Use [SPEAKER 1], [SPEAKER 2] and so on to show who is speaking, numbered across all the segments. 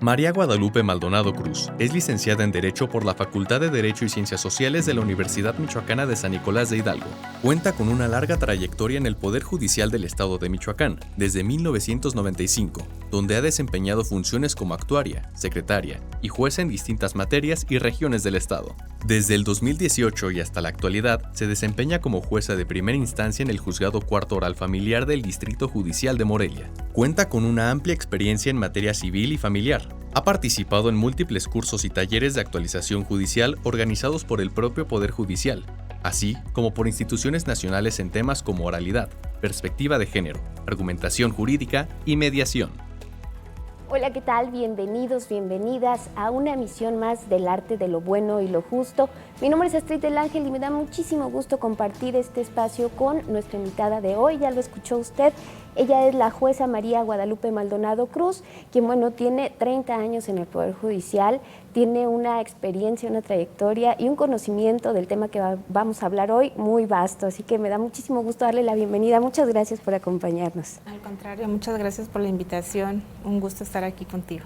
[SPEAKER 1] María Guadalupe Maldonado Cruz es licenciada en Derecho por la Facultad de Derecho y Ciencias Sociales de la Universidad Michoacana de San Nicolás de Hidalgo. Cuenta con una larga trayectoria en el Poder Judicial del Estado de Michoacán, desde 1995, donde ha desempeñado funciones como actuaria, secretaria y jueza en distintas materias y regiones del Estado. Desde el 2018 y hasta la actualidad, se desempeña como jueza de primera instancia en el Juzgado Cuarto Oral Familiar del Distrito Judicial de Morelia. Cuenta con una amplia experiencia en materia civil y familiar. Ha participado en múltiples cursos y talleres de actualización judicial organizados por el propio Poder Judicial, así como por instituciones nacionales en temas como oralidad, perspectiva de género, argumentación jurídica y mediación.
[SPEAKER 2] Hola, ¿qué tal? Bienvenidos, bienvenidas a una emisión más del arte de lo bueno y lo justo. Mi nombre es Astrid del Ángel y me da muchísimo gusto compartir este espacio con nuestra invitada de hoy. Ya lo escuchó usted. Ella es la jueza María Guadalupe Maldonado Cruz, quien, tiene 30 años en el Poder Judicial, tiene una experiencia, una trayectoria y un conocimiento del tema que vamos a hablar hoy muy vasto. Así que me da muchísimo gusto darle la bienvenida. Muchas gracias por acompañarnos.
[SPEAKER 3] Al contrario, muchas gracias por la invitación. Un gusto estar aquí contigo.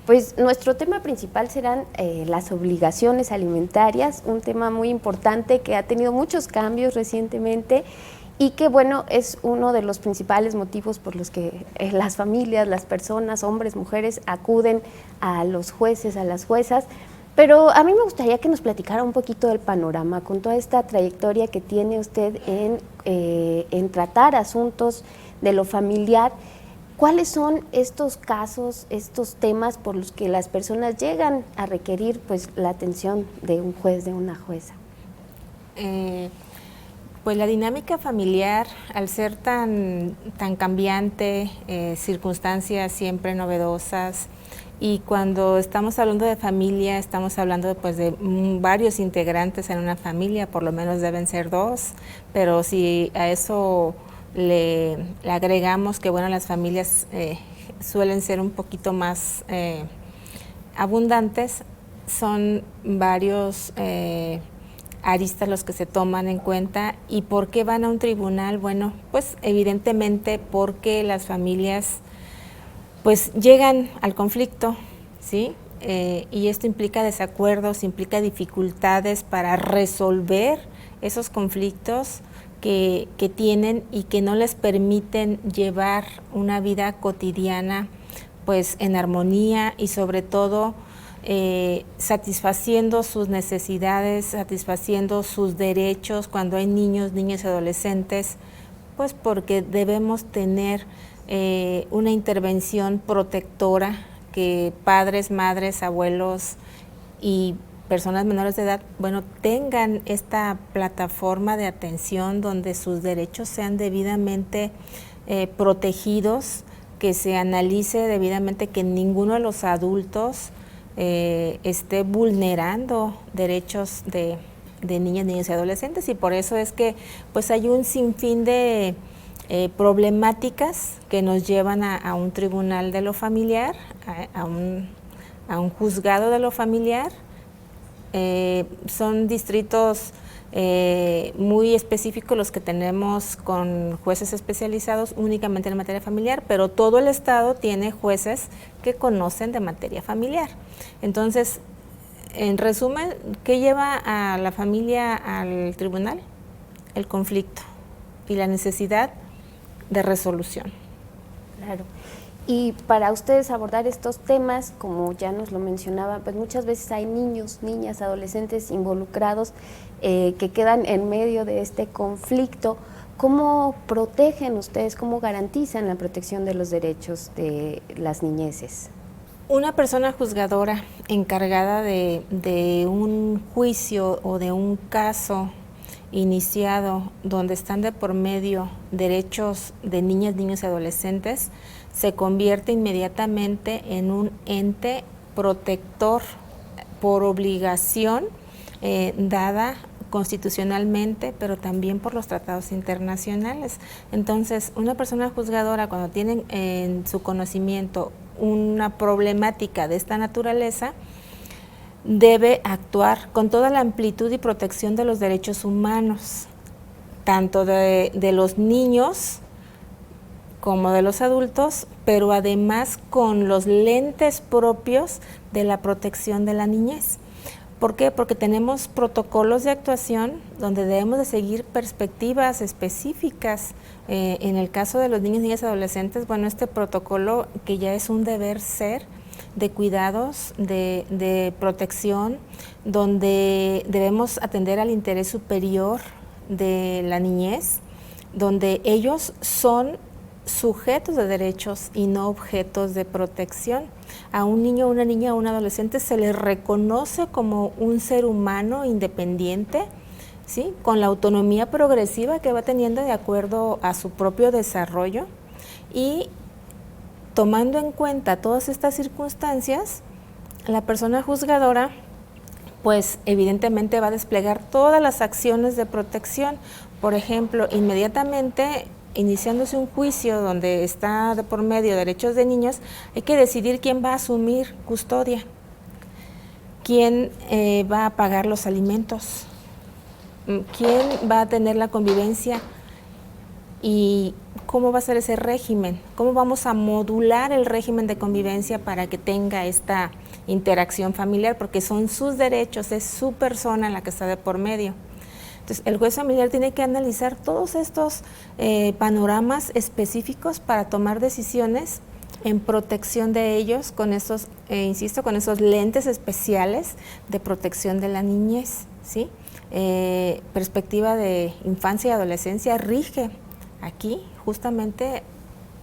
[SPEAKER 2] Pues nuestro tema principal serán las obligaciones alimentarias, un tema muy importante que ha tenido muchos cambios recientemente y que, es uno de los principales motivos por los que las familias, las personas, hombres, mujeres, acuden a los jueces, a las juezas. Pero a mí me gustaría que nos platicara un poquito del panorama, con toda esta trayectoria que tiene usted en tratar asuntos de lo familiar. ¿Cuáles son estos casos, estos temas por los que las personas llegan a requerir la atención de un juez, de una jueza?
[SPEAKER 3] Pues la dinámica familiar, al ser tan cambiante, circunstancias siempre novedosas, y cuando estamos hablando de familia, estamos hablando de varios integrantes en una familia, por lo menos deben ser 2, pero si a eso le agregamos que las familias suelen ser un poquito más abundantes, son varios aristas los que se toman en cuenta. ¿Y por qué van a un tribunal? Bueno, pues evidentemente porque las familias llegan al conflicto, ¿sí? Y esto implica desacuerdos, implica dificultades para resolver esos conflictos que tienen y que no les permiten llevar una vida cotidiana en armonía y sobre todo satisfaciendo sus necesidades, satisfaciendo sus derechos cuando hay niños, niñas y adolescentes, porque debemos tener una intervención protectora, que padres, madres, abuelos y personas menores de edad, tengan esta plataforma de atención donde sus derechos sean debidamente protegidos, que se analice debidamente que ninguno de los adultos esté vulnerando derechos de niñas, niños y adolescentes, y por eso es que hay un sinfín de problemáticas que nos llevan a un tribunal de lo familiar, a un juzgado de lo familiar. Son distritos muy específicos los que tenemos con jueces especializados únicamente en materia familiar, pero todo el estado tiene jueces que conocen de materia familiar. Entonces, en resumen, ¿qué lleva a la familia al tribunal? El conflicto y la necesidad de resolución.
[SPEAKER 2] Claro. Y para ustedes abordar estos temas, como ya nos lo mencionaba, muchas veces hay niños, niñas, adolescentes involucrados que quedan en medio de este conflicto. ¿Cómo protegen ustedes, cómo garantizan la protección de los derechos de las niñeces?
[SPEAKER 3] Una persona juzgadora encargada de un juicio o de un caso iniciado donde están de por medio derechos de niñas, niños y adolescentes, se convierte inmediatamente en un ente protector por obligación dada constitucionalmente, pero también por los tratados internacionales. Entonces, una persona juzgadora, cuando tiene en su conocimiento una problemática de esta naturaleza, debe actuar con toda la amplitud y protección de los derechos humanos, tanto de los niños como de los adultos, pero además con los lentes propios de la protección de la niñez. ¿Por qué? Porque tenemos protocolos de actuación donde debemos de seguir perspectivas específicas. En el caso de los niños, niñas y adolescentes, bueno, este protocolo que ya es un deber ser de cuidados, de protección, donde debemos atender al interés superior de la niñez, donde ellos son sujetos de derechos y no objetos de protección. A un niño, una niña, a un adolescente se les reconoce como un ser humano independiente, ¿sí? Con la autonomía progresiva que va teniendo de acuerdo a su propio desarrollo, y tomando en cuenta todas estas circunstancias, la persona juzgadora pues evidentemente va a desplegar todas las acciones de protección. Por ejemplo, inmediatamente iniciándose un juicio donde está de por medio derechos de niños, hay que decidir quién va a asumir custodia, quién va a pagar los alimentos, quién va a tener la convivencia y cómo va a ser ese régimen, cómo vamos a modular el régimen de convivencia para que tenga esta interacción familiar, porque son sus derechos, es su persona la que está de por medio. Entonces, el juez familiar tiene que analizar todos estos panoramas específicos para tomar decisiones en protección de ellos con esos, insisto, con esos lentes especiales de protección de la niñez, ¿sí? Perspectiva de infancia y adolescencia rige aquí justamente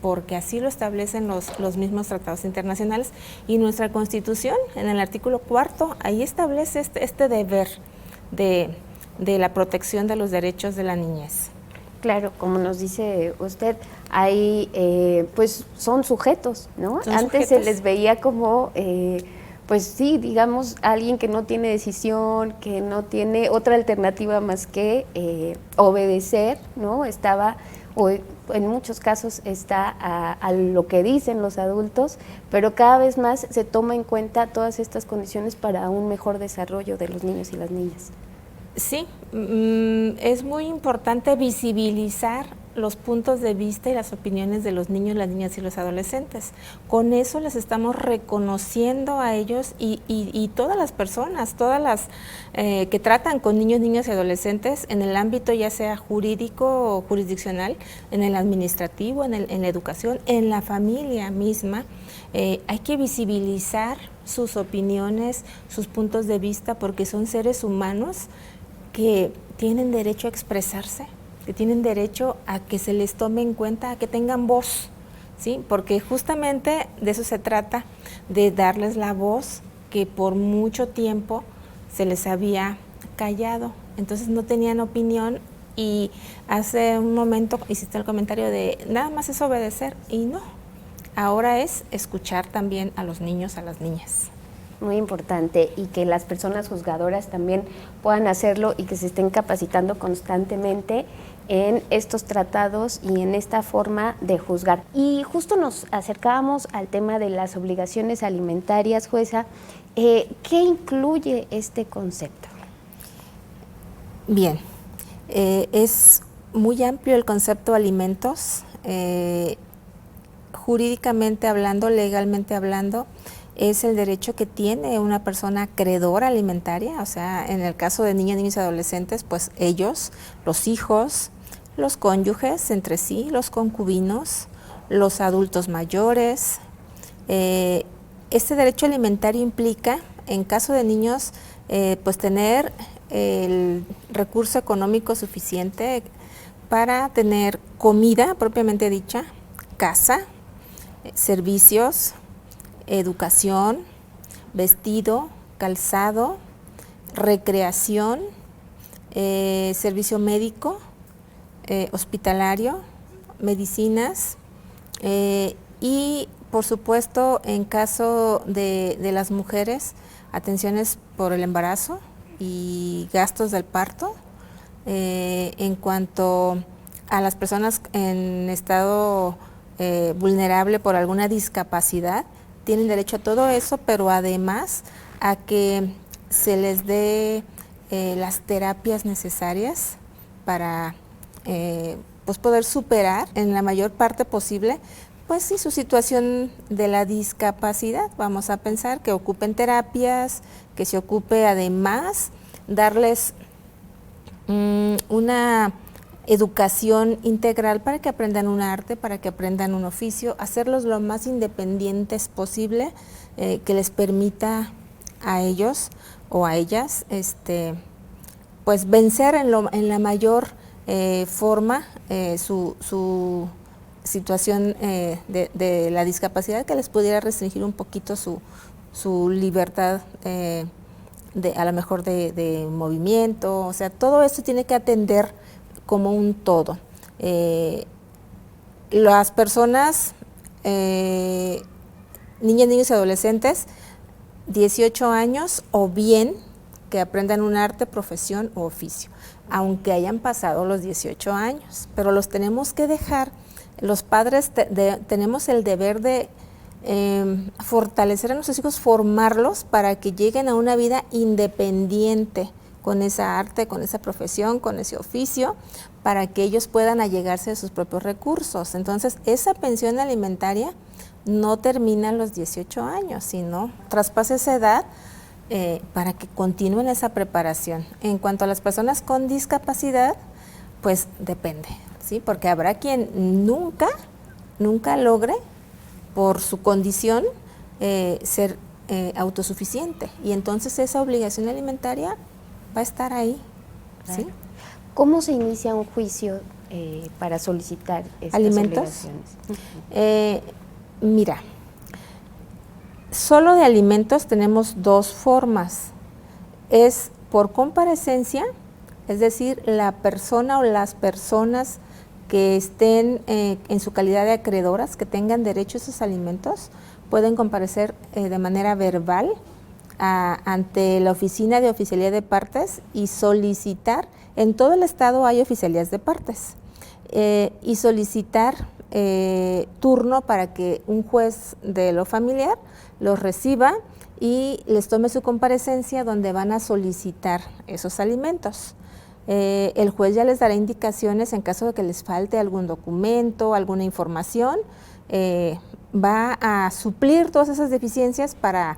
[SPEAKER 3] porque así lo establecen los mismos tratados internacionales, y nuestra Constitución, en el artículo 4, ahí establece este deber de la protección de los derechos de la niñez.
[SPEAKER 2] Claro, como nos dice usted, hay, pues son sujetos, ¿no? Antes se les veía como, pues sí, digamos, alguien que no tiene decisión, que no tiene otra alternativa más que obedecer, ¿no? Estaba, o en muchos casos está a lo que dicen los adultos, pero cada vez más se toma en cuenta todas estas condiciones para un mejor desarrollo de los niños y las niñas.
[SPEAKER 3] Sí, es muy importante visibilizar los puntos de vista y las opiniones de los niños, las niñas y los adolescentes. Con eso les estamos reconociendo a ellos y todas las personas, todas las que tratan con niños, niñas y adolescentes en el ámbito ya sea jurídico o jurisdiccional, en el administrativo, en la educación, en la familia misma. Hay que visibilizar sus opiniones, sus puntos de vista, porque son seres humanos que tienen derecho a expresarse, que tienen derecho a que se les tome en cuenta, a que tengan voz, ¿sí? Porque justamente de eso se trata, de darles la voz que por mucho tiempo se les había callado. Entonces no tenían opinión, y hace un momento hiciste el comentario de nada más es obedecer, y no, ahora es escuchar también a los niños, a las niñas.
[SPEAKER 2] Muy importante, y que las personas juzgadoras también puedan hacerlo y que se estén capacitando constantemente en estos tratados y en esta forma de juzgar. Y justo nos acercábamos al tema de las obligaciones alimentarias, jueza. ¿Qué incluye este concepto?
[SPEAKER 3] Bien, es muy amplio el concepto de alimentos, jurídicamente hablando, legalmente hablando. Es el derecho que tiene una persona acreedora alimentaria, o sea, en el caso de niñas, niños y adolescentes, pues ellos, los hijos, los cónyuges entre sí, los concubinos, los adultos mayores. Este derecho alimentario implica, en caso de niños, pues tener el recurso económico suficiente para tener comida propiamente dicha, casa, servicios, educación, vestido, calzado, recreación, servicio médico, hospitalario, medicinas, y por supuesto en caso de las mujeres, atenciones por el embarazo y gastos del parto. En cuanto a las personas en estado vulnerable por alguna discapacidad, tienen derecho a todo eso, pero además a que se les dé las terapias necesarias para pues poder superar en la mayor parte posible, pues sí, su situación de la discapacidad. Vamos a pensar que ocupen terapias, que se ocupe además darles una educación integral para que aprendan un arte, para que aprendan un oficio, hacerlos lo más independientes posible, que les permita a ellos o a ellas pues vencer en la mayor forma su situación de la discapacidad, que les pudiera restringir un poquito su libertad a lo mejor de movimiento. O sea, todo esto tiene que atender como un todo. Las personas, niñas, niños y adolescentes, 18 años o bien que aprendan un arte, profesión o oficio, aunque hayan pasado los 18 años, pero los tenemos que dejar. Los padres tenemos el deber de fortalecer a nuestros hijos, formarlos para que lleguen a una vida independiente con esa arte, con esa profesión, con ese oficio, para que ellos puedan allegarse a sus propios recursos. Entonces, esa pensión alimentaria no termina a los 18 años, sino traspasa esa edad para que continúen esa preparación. En cuanto a las personas con discapacidad, pues depende, ¿sí? Porque habrá quien nunca logre, por su condición, ser autosuficiente, y entonces esa obligación alimentaria va a estar ahí, ¿sí?
[SPEAKER 2] ¿Cómo se inicia un juicio para solicitar estas
[SPEAKER 3] alimentos?
[SPEAKER 2] Obligaciones?
[SPEAKER 3] Mira, solo de alimentos tenemos dos formas. Es por comparecencia, es decir, la persona o las personas que estén en su calidad de acreedoras, que tengan derecho a esos alimentos, pueden comparecer de manera verbal ante la Oficina de Oficialía de Partes y solicitar. En todo el estado hay oficialías de partes, y solicitar turno para que un juez de lo familiar los reciba y les tome su comparecencia, donde van a solicitar esos alimentos. El juez ya les dará indicaciones en caso de que les falte algún documento, alguna información, va a suplir todas esas deficiencias para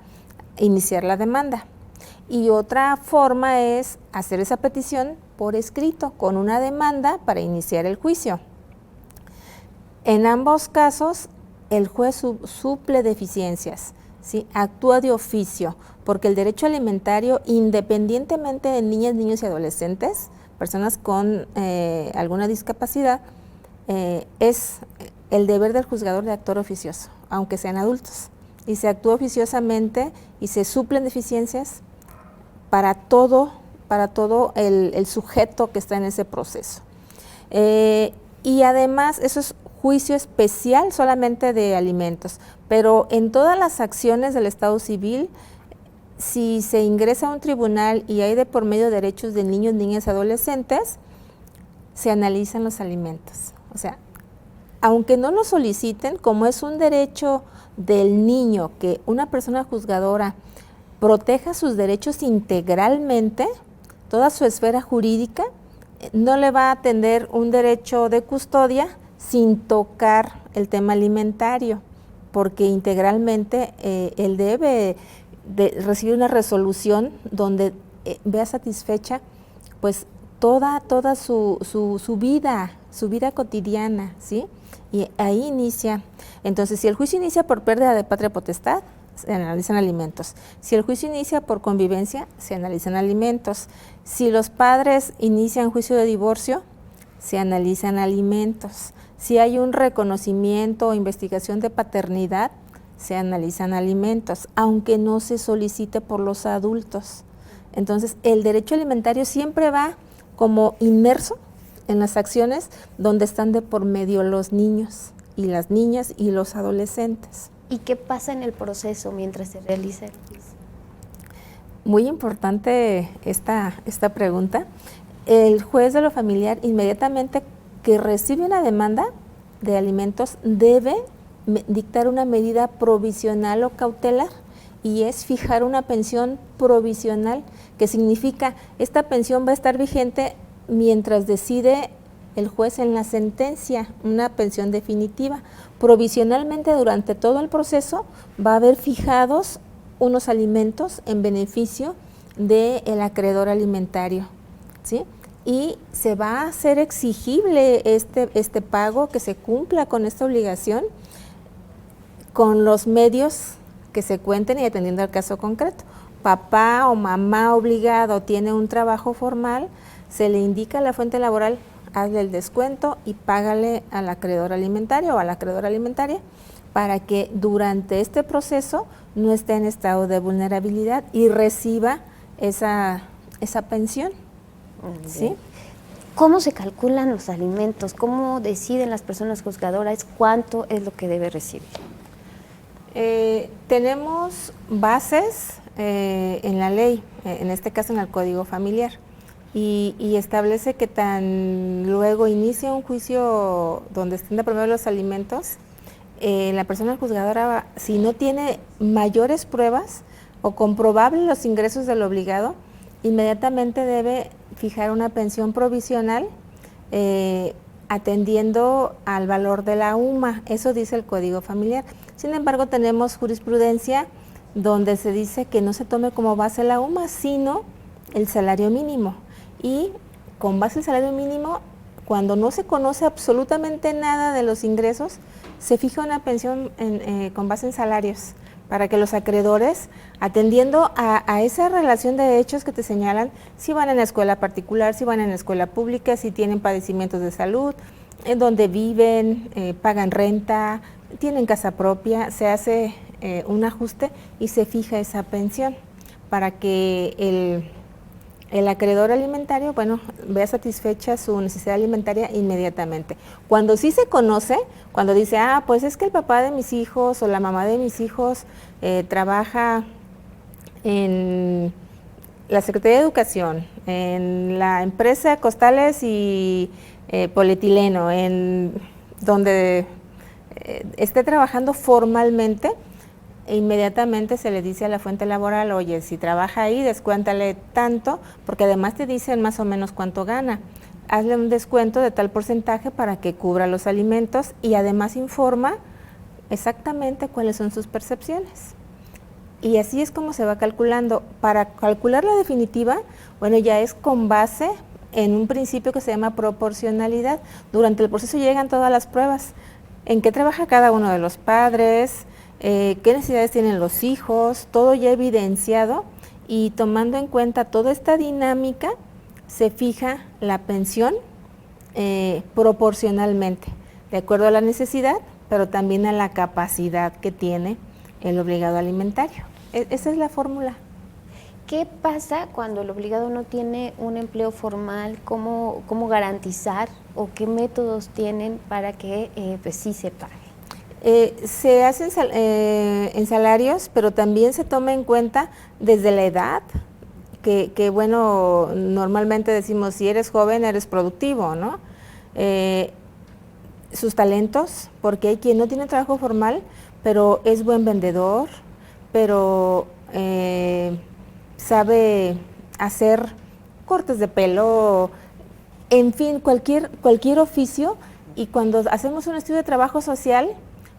[SPEAKER 3] iniciar la demanda. Y otra forma es hacer esa petición por escrito, con una demanda para iniciar el juicio. En ambos casos, el juez suple deficiencias, ¿sí? Actúa de oficio, porque el derecho alimentario, independientemente de niñas, niños y adolescentes, personas con alguna discapacidad, es el deber del juzgador de actuar oficioso, aunque sean adultos. Y se actúa oficiosamente y se suplen deficiencias para todo el sujeto que está en ese proceso. Y además, eso es juicio especial solamente de alimentos, pero en todas las acciones del Estado civil, si se ingresa a un tribunal y hay de por medio derechos de niños, niñas y adolescentes, se analizan los alimentos. O sea, aunque no lo soliciten, como es un derecho del niño que una persona juzgadora proteja sus derechos integralmente, toda su esfera jurídica, no le va a atender un derecho de custodia sin tocar el tema alimentario, porque integralmente él debe de recibir una resolución donde vea satisfecha pues toda su vida cotidiana, ¿sí? Y ahí inicia. Entonces, si el juicio inicia por pérdida de patria potestad, se analizan alimentos. Si el juicio inicia por convivencia, se analizan alimentos. Si los padres inician juicio de divorcio, se analizan alimentos. Si hay un reconocimiento o investigación de paternidad, se analizan alimentos, aunque no se solicite por los adultos. Entonces, el derecho alimentario siempre va como inmerso en las acciones donde están de por medio los niños y las niñas y los adolescentes.
[SPEAKER 2] ¿Y qué pasa en el proceso mientras se realiza el juicio?
[SPEAKER 3] Muy importante esta pregunta. El juez de lo familiar, inmediatamente que recibe una demanda de alimentos, debe dictar una medida provisional o cautelar, y es fijar una pensión provisional, que significa esta pensión va a estar vigente mientras decide el juez en la sentencia una pensión definitiva. Provisionalmente durante todo el proceso va a haber fijados unos alimentos en beneficio del acreedor alimentario, ¿sí? Y se va a hacer exigible este pago, que se cumpla con esta obligación con los medios que se cuenten y atendiendo al caso concreto. Papá o mamá obligado tiene un trabajo formal, se le indica a la fuente laboral, hazle el descuento y págale al acreedor alimentario o a la acreedora alimentaria para que durante este proceso no esté en estado de vulnerabilidad y reciba esa pensión. ¿Sí?
[SPEAKER 2] ¿Cómo se calculan los alimentos? ¿Cómo deciden las personas juzgadoras cuánto es lo que debe recibir?
[SPEAKER 3] Tenemos bases en la ley, en este caso en el Código Familiar, y establece que tan luego inicia un juicio donde estén de por medio los alimentos, la persona juzgadora, si no tiene mayores pruebas o comprobables los ingresos del obligado, inmediatamente debe fijar una pensión provisional atendiendo al valor de la UMA, eso dice el Código Familiar. Sin embargo, tenemos jurisprudencia donde se dice que no se tome como base la UMA, sino el salario mínimo. Y con base al salario mínimo, cuando no se conoce absolutamente nada de los ingresos, se fija una pensión con base en salarios, para que los acreedores, atendiendo a esa relación de hechos que te señalan, si van en la escuela particular, si van en la escuela pública, si tienen padecimientos de salud, en donde viven, pagan renta, tienen casa propia, se hace un ajuste y se fija esa pensión para que el acreedor alimentario, bueno, vea satisfecha su necesidad alimentaria inmediatamente. Cuando sí se conoce, cuando dice, pues es que el papá de mis hijos o la mamá de mis hijos trabaja en la Secretaría de Educación, en la empresa Costales y Polietileno, en donde esté trabajando formalmente, inmediatamente se le dice a la fuente laboral, oye, si trabaja ahí, descuéntale tanto, porque además te dicen más o menos cuánto gana. Hazle un descuento de tal porcentaje para que cubra los alimentos y además informa exactamente cuáles son sus percepciones. Y así es como se va calculando. Para calcular la definitiva, bueno, ya es con base en un principio que se llama proporcionalidad. Durante el proceso llegan todas las pruebas. En qué trabaja cada uno de los padres, qué necesidades tienen los hijos, todo ya evidenciado, y tomando en cuenta toda esta dinámica, se fija la pensión proporcionalmente, de acuerdo a la necesidad, pero también a la capacidad que tiene el obligado alimentario. Esa es la fórmula.
[SPEAKER 2] ¿Qué pasa cuando el obligado no tiene un empleo formal? ¿Cómo garantizar o qué métodos tienen para que pues sí se pague?
[SPEAKER 3] Se hacen en salarios, pero también se toma en cuenta desde la edad, que bueno, normalmente decimos, si eres joven, eres productivo, ¿no? Sus talentos, porque hay quien no tiene trabajo formal, pero es buen vendedor, pero sabe hacer cortes de pelo, en fin, cualquier oficio, y cuando hacemos un estudio de trabajo social,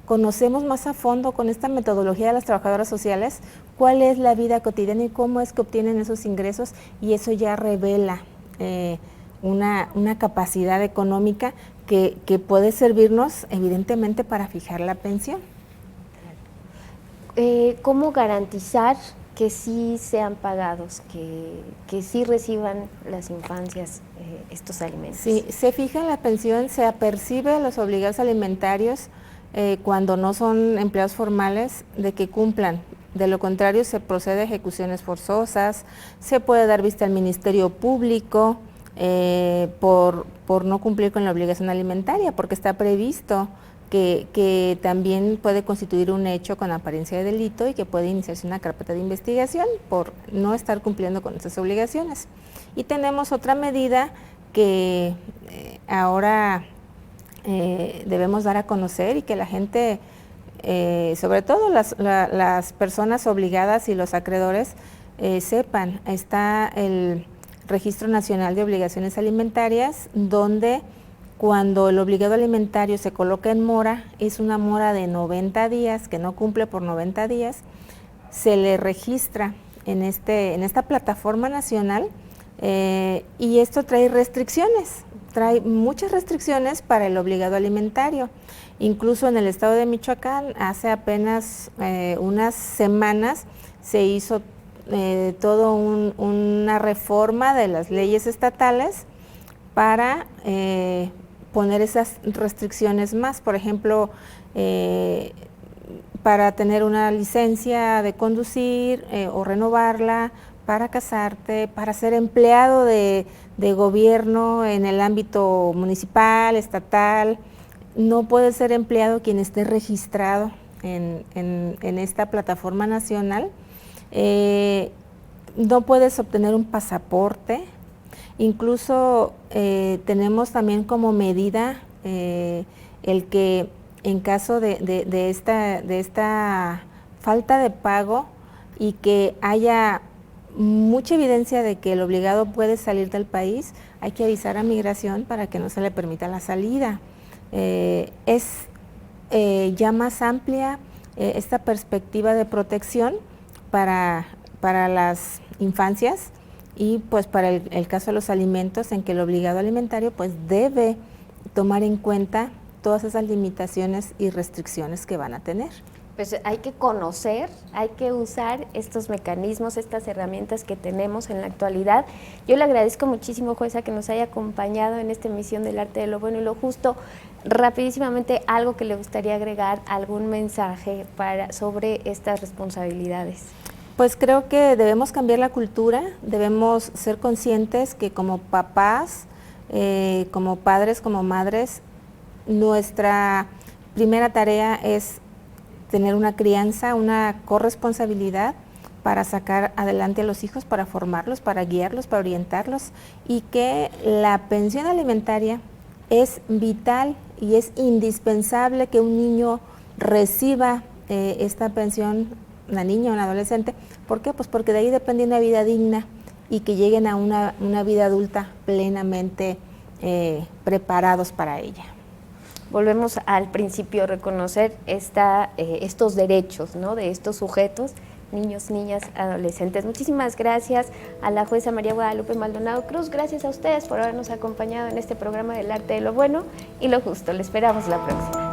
[SPEAKER 3] conocemos más a fondo con esta metodología de las trabajadoras sociales cuál es la vida cotidiana y cómo es que obtienen esos ingresos, y eso ya revela una capacidad económica que puede servirnos evidentemente para fijar la pensión.
[SPEAKER 2] ¿Cómo garantizar que sí sean pagados, que sí reciban las infancias estos alimentos?
[SPEAKER 3] Sí, se fija la pensión, se apercibe a los obligados alimentarios cuando no son empleados formales de que cumplan. De lo contrario, se procede a ejecuciones forzosas, se puede dar vista al Ministerio Público por no cumplir con la obligación alimentaria, porque está previsto que también puede constituir un hecho con apariencia de delito y que puede iniciarse una carpeta de investigación por no estar cumpliendo con estas obligaciones. Y tenemos otra medida que ahora debemos dar a conocer y que la gente, sobre todo las personas obligadas y los acreedores, sepan. Está el Registro Nacional de Obligaciones Alimentarias, donde cuando el obligado alimentario se coloca en mora, es una mora de 90 días, que no cumple por 90 días, se le registra en esta plataforma nacional y esto trae restricciones, trae muchas restricciones para el obligado alimentario. Incluso en el estado de Michoacán, hace apenas unas semanas, se hizo toda una reforma de las leyes estatales para poner esas restricciones más. Por ejemplo, para tener una licencia de conducir o renovarla, para casarte, para ser empleado de gobierno en el ámbito municipal, estatal, no puede ser empleado quien esté registrado en esta plataforma nacional. No puedes obtener un pasaporte. Incluso tenemos también como medida el que en caso de esta falta de pago y que haya mucha evidencia de que el obligado puede salir del país, hay que avisar a Migración para que no se le permita la salida. Es ya más amplia esta perspectiva de protección para las infancias y pues para el caso de los alimentos, en que el obligado alimentario pues debe tomar en cuenta todas esas limitaciones y restricciones que van a tener.
[SPEAKER 2] Pues hay que conocer, hay que usar estos mecanismos, estas herramientas que tenemos en la actualidad. Yo le agradezco muchísimo, jueza, que nos haya acompañado en esta emisión del Arte de lo Bueno y lo Justo. Rapidísimamente, algo que le gustaría agregar, algún mensaje sobre estas responsabilidades.
[SPEAKER 3] Pues creo que debemos cambiar la cultura, debemos ser conscientes que como papás, como padres, como madres, nuestra primera tarea es tener una crianza, una corresponsabilidad para sacar adelante a los hijos, para formarlos, para guiarlos, para orientarlos, y que la pensión alimentaria es vital y es indispensable que un niño reciba esta pensión, una niña o un adolescente. ¿Por qué? Pues porque de ahí depende una vida digna y que lleguen a una vida adulta plenamente preparados para ella.
[SPEAKER 2] Volvemos al principio, reconocer estos derechos, ¿no?, de estos sujetos, niños, niñas, adolescentes. Muchísimas gracias a la jueza María Guadalupe Maldonado Cruz, gracias a ustedes por habernos acompañado en este programa del Arte de lo Bueno y lo Justo. Le esperamos la próxima.